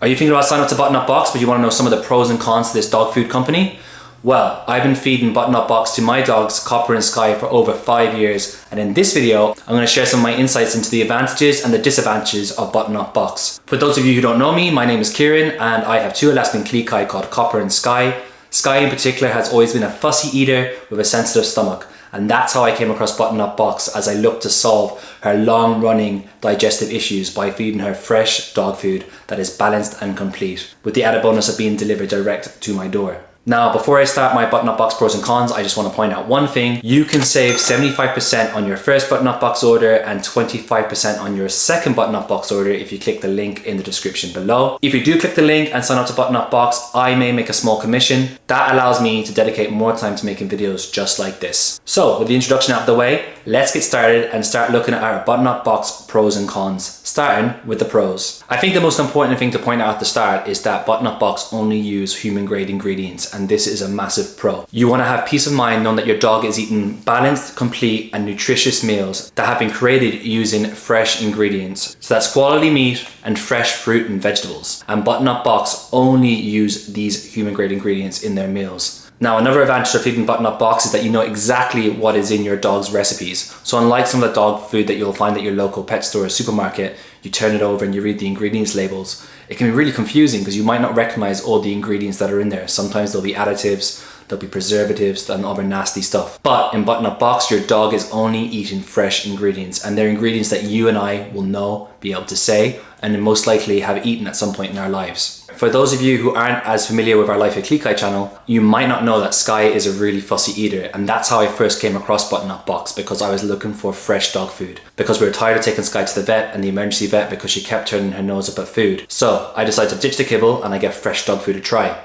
Are you thinking about signing up to Butternut Box, but you want to know some of the pros and cons to this dog food company? Well, I've been feeding Butternut Box to my dogs, Copper and Sky, for over 5 years, and in this video, I'm going to share some of my insights into the advantages and the disadvantages of Butternut Box. For those of you who don't know me, my name is Kieran, and I have two Alaskan Klee called Copper and Sky. Sky in particular has always been a fussy eater with a sensitive stomach, and that's how I came across Butternut Box as I looked to solve her long-running digestive issues by feeding her fresh dog food that is balanced and complete, with the added bonus of being delivered direct to my door. Now, before I start my Butternut Box pros and cons, I just want to point out one thing. You can save 75% on your first Butternut Box order and 25% on your second Butternut Box order if you click the link in the description below. If you do click the link and sign up to Butternut Box, I may make a small commission. That allows me to dedicate more time to making videos just like this. So, with the introduction out of the way, let's get started and start looking at our Butternut Box pros and cons, starting with the pros. I think the most important thing to point out at the start is that Butternut Box only use human-grade ingredients, and this is a massive pro. You want to have peace of mind knowing that your dog is eating balanced, complete and nutritious meals that have been created using fresh ingredients. So that's quality meat and fresh fruit and vegetables. And Butternut Box only use these human grade ingredients in their meals. Now, another advantage of feeding Butternut Box is that you know exactly what is in your dog's recipes. So unlike some of the dog food that you'll find at your local pet store or supermarket, you turn it over and you read the ingredients labels. It can be really confusing because you might not recognize all the ingredients that are in there. Sometimes there'll be additives, there'll be preservatives and other nasty stuff. But in Butternut Box, your dog is only eating fresh ingredients, and they're ingredients that you and I will know, be able to say, and most likely have eaten at some point in our lives. For those of you who aren't as familiar with our Life of Klee channel, you might not know that Sky is a really fussy eater, and that's how I first came across Butternut Box, because I was looking for fresh dog food. Because we were tired of taking Sky to the vet and the emergency vet because she kept turning her nose up at food. So I decided to ditch the kibble and I get fresh dog food to try.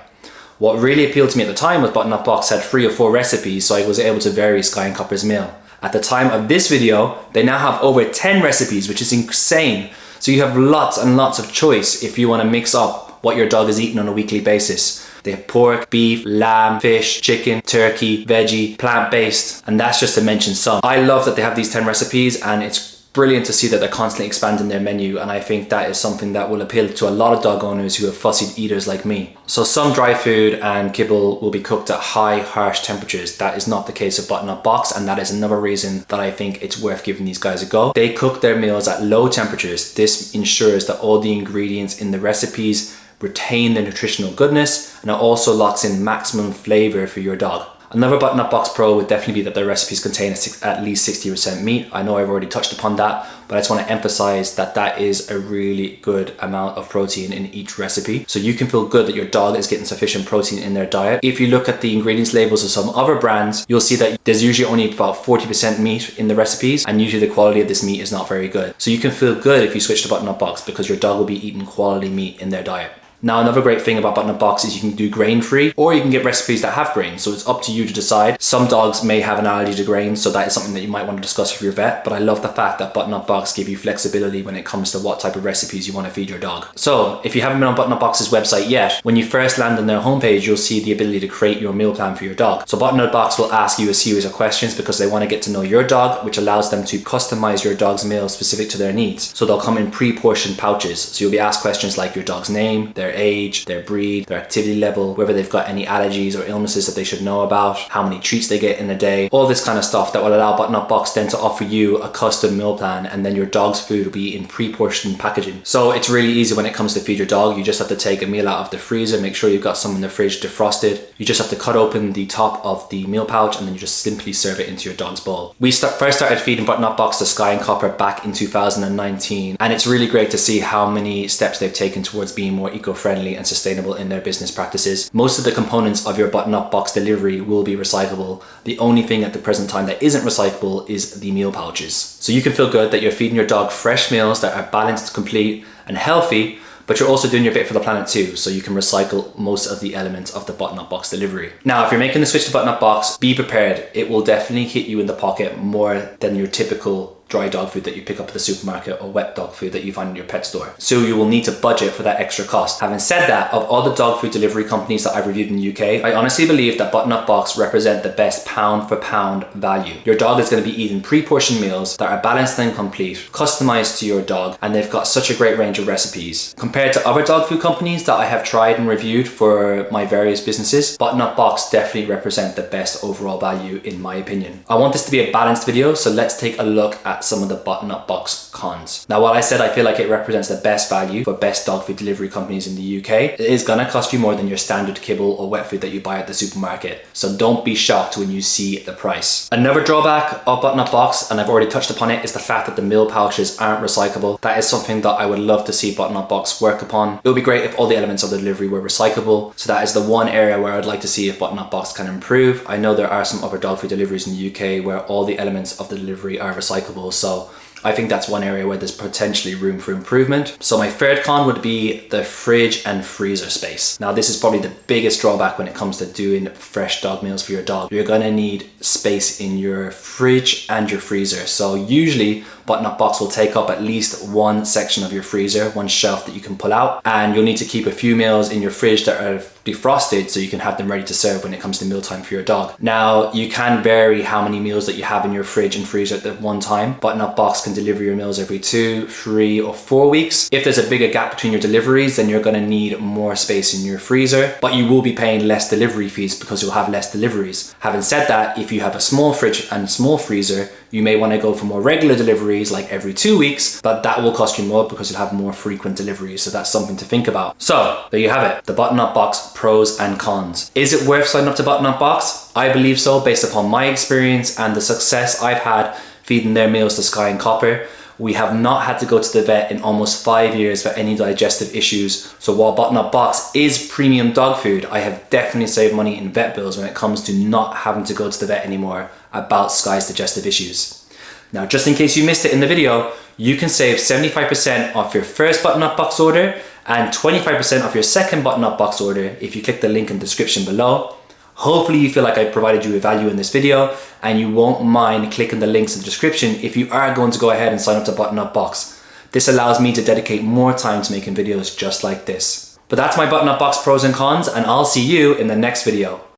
What really appealed to me at the time was Butternut Box had 3 or 4 recipes, so I was able to vary Sky and Copper's meal. At the time of this video, they now have over 10 recipes, which is insane. So you have lots and lots of choice if you want to mix up what your dog is eating on a weekly basis. They have pork, beef, lamb, fish, chicken, turkey, veggie, plant-based, and that's just to mention some. I love that they have these 10 recipes, and it's brilliant to see that they're constantly expanding their menu, and I think that is something that will appeal to a lot of dog owners who are fussy eaters like me. So some dry food and kibble will be cooked at high, harsh temperatures. That is not the case of Butternut Box, and that is another reason that I think it's worth giving these guys a go. They cook their meals at low temperatures. This ensures that all the ingredients in the recipes retain their nutritional goodness, and it also locks in maximum flavor for your dog. Another Butternut Box pro would definitely be that their recipes contain at least 60% meat. I know I've already touched upon that, but I just want to emphasize that that is a really good amount of protein in each recipe. So you can feel good that your dog is getting sufficient protein in their diet. If you look at the ingredients labels of some other brands, you'll see that there's usually only about 40% meat in the recipes, and usually the quality of this meat is not very good. So you can feel good if you switch to Butternut Box because your dog will be eating quality meat in their diet. Now, another great thing about Butternut Box is you can do grain-free, or you can get recipes that have grain, so it's up to you to decide. Some dogs may have an allergy to grain, so that is something that you might want to discuss with your vet, but I love the fact that Butternut Box give you flexibility when it comes to what type of recipes you want to feed your dog. So, if you haven't been on Butternut Box's website yet, when you first land on their homepage, you'll see the ability to create your meal plan for your dog. So Butternut Box will ask you a series of questions because they want to get to know your dog, which allows them to customize your dog's meal specific to their needs. So they'll come in pre-portioned pouches, so you'll be asked questions like your dog's name, their age, their breed, their activity level, whether they've got any allergies or illnesses that they should know about, how many treats they get in a day, all this kind of stuff that will allow Butternut Box then to offer you a custom meal plan, and then your dog's food will be in pre-portioned packaging. So it's really easy when it comes to feed your dog. You just have to take a meal out of the freezer, make sure you've got some in the fridge defrosted. You just have to cut open the top of the meal pouch and then you just simply serve it into your dog's bowl. We first started feeding Butternut Box to Sky and Copper back in 2019, and it's really great to see how many steps they've taken towards being more eco-friendly and sustainable in their business practices. Most of the components of your Butternut Box delivery will be recyclable. The only thing at the present time that isn't recyclable is the meal pouches. So you can feel good that you're feeding your dog fresh meals that are balanced, complete and healthy, but you're also doing your bit for the planet too, so you can recycle most of the elements of the Butternut Box delivery. Now, if you're making the switch to Butternut Box, be prepared. It will definitely hit you in the pocket more than your typical dry dog food that you pick up at the supermarket or wet dog food that you find in your pet store. So you will need to budget for that extra cost. Having said that, of all the dog food delivery companies that I've reviewed in the UK, I honestly believe that Butternut Box represent the best pound for pound value. Your dog is going to be eating pre-portioned meals that are balanced and complete, customized to your dog, and they've got such a great range of recipes. Compared to other dog food companies that I have tried and reviewed for my various businesses, Butternut Box definitely represent the best overall value in my opinion. I want this to be a balanced video, so let's take a look at some of the Butternut Box cons. Now, while I said I feel like it represents the best value for best dog food delivery companies in the UK, it is gonna cost you more than your standard kibble or wet food that you buy at the supermarket. So don't be shocked when you see the price. Another drawback of Butternut Box, and I've already touched upon it, is the fact that the meal pouches aren't recyclable. That is something that I would love to see Butternut Box work upon. It would be great if all the elements of the delivery were recyclable. So that is the one area where I'd like to see if Butternut Box can improve. I know there are some other dog food deliveries in the UK where all the elements of the delivery are recyclable, so I think that's one area where there's potentially room for improvement. So my third con would be the fridge and freezer space. Now this is probably the biggest drawback when it comes to doing fresh dog meals for your dog. You're gonna need space in your fridge and your freezer. So usually Butternut Box will take up at least one section of your freezer, one shelf that you can pull out, and you'll need to keep a few meals in your fridge that are defrosted so you can have them ready to serve when it comes to mealtime for your dog. Now you can vary how many meals that you have in your fridge and freezer at one time. Butternut Box can deliver your meals every 2, 3 or 4 weeks. If there's a bigger gap between your deliveries, then you're gonna need more space in your freezer, but you will be paying less delivery fees because you'll have less deliveries. Having said that, if you have a small fridge and small freezer, you may want to go for more regular deliveries like every 2 weeks, but that will cost you more because you'll have more frequent deliveries. So that's something to think about. So there you have it, the Butternut Box pros and cons. Is it worth signing up to Butternut Box? I believe so, based upon my experience and the success I've had feeding their meals to Sky and Copper. We have not had to go to the vet in almost 5 years for any digestive issues. So while Butternut Box is premium dog food, I have definitely saved money in vet bills when it comes to not having to go to the vet anymore about Sky's digestive issues. Now, just in case you missed it in the video, you can save 75% off your first Butternut Box order and 25% off your second Butternut Box order if you click the link in the description below. Hopefully you feel like I provided you with value in this video and you won't mind clicking the links in the description if you are going to go ahead and sign up to Butternut Box. This allows me to dedicate more time to making videos just like this. But that's my Butternut Box pros and cons, and I'll see you in the next video.